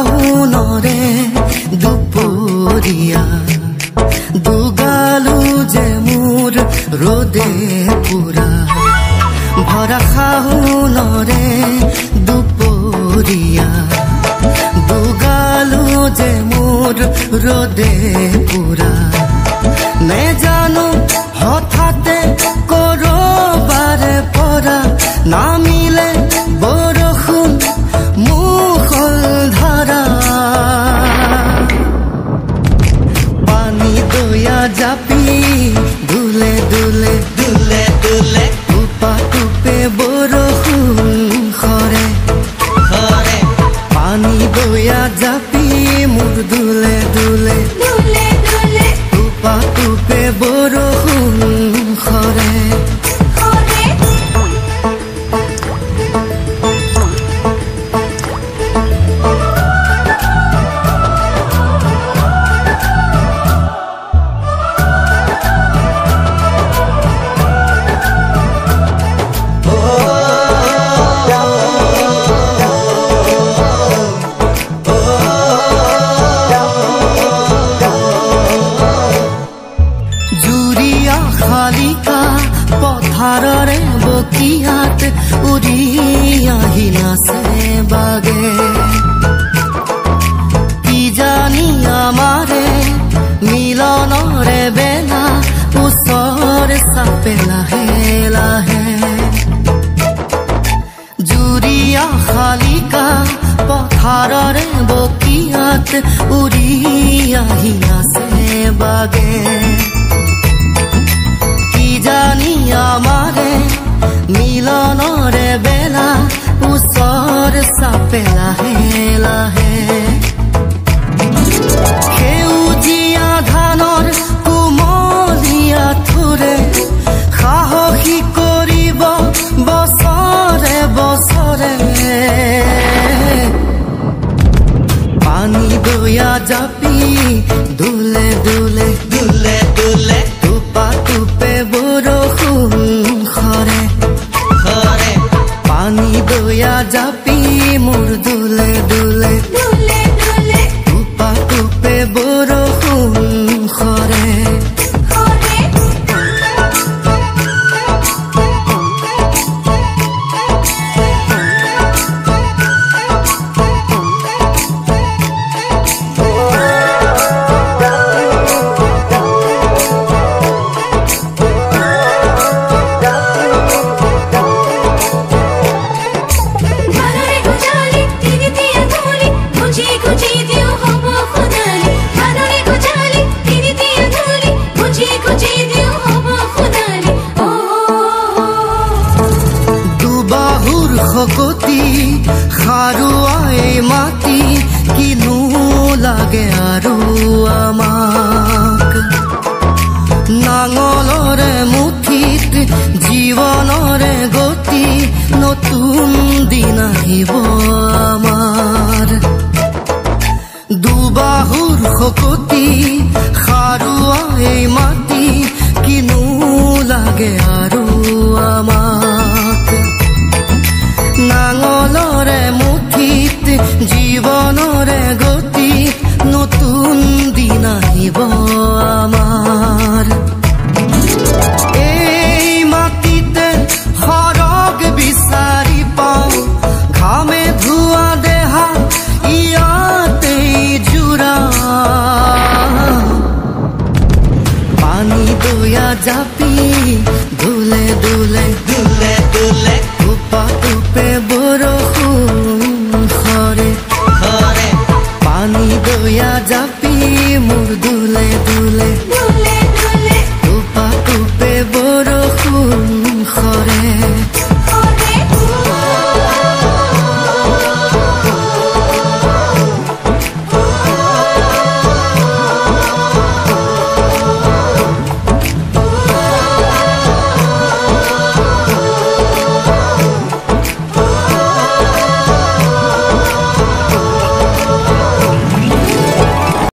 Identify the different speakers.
Speaker 1: শাওনৰে দুপৰীয়া দুগালো যে মোৰ ৰ'দে পুৰা ভৰা শাওনৰে দুপৰীয়া দুগালো যে মোৰ ৰ'দে পুৰা নেজানো হঠাতে কৰবাৰে পৰা নামিলে বৰষুণ মুখল ধাৰা পানী দয়া জাপি দুলে দুলে দুলে দুলে টুপা টুপে বৰষুণ খৰে খৰে পানী দয়া জাপি মোৰ দুলে দুলে দুলে দুলে টুপা টুপে বৰষুণ খৰে খালিকা পথাৰৰে বকিয়াত উৰি আহি নাচে বাগে কি জানি আমাৰে মিলনৰে বেলা ওচৰ চাপে লাহে লাহে জুৰিয়া খালিকা পথাৰৰে বকিয়াত উৰি আহি নাচে বাগে জানি আমাৰে মিলনৰে বেলা ওচৰ চাপে লাহে লাহে সেউজীয়া ধানৰ কোমলীয়া থোৰে সাহসী কৰিব বছৰে বছৰে পানী দয়া জাপি দুলে দুলে দুলে দুলে টুপা টুপে বৰষুণ খৰে খৰে পানী দয়া জাপি মোৰ দুলে দুলে দুলে দুলে টুপা টুপে বৰষুণ খৰে শকতি খাৰুৱাই মাটি কিনো লাগে আৰু আমাক নাঙলৰে মুঠিত জীৱনৰে গতি নতুন দিন আহিব আমাৰ দুবাহুৰ শকতি খাৰুৱাই মাটি কিনো লাগে আৰু আমাক নাঙলৰে মুঠিত জীৱনৰে গতি নতুন দিন আহিব আমাৰ এই মাটিতে সৰগ বিচাৰি পাওঁ ঘামে ধোৱা দেহা ইয়াতেই জোৰা পানী দয়া জাপি দুলে দুলে দুলে দুলে টুপা টুপে বৰষুণ খৰে খৰে পানী দয়া জাপি মোৰ দুলে দুলে দুলে দুলে টুপা টুপে বৰষুণ খৰে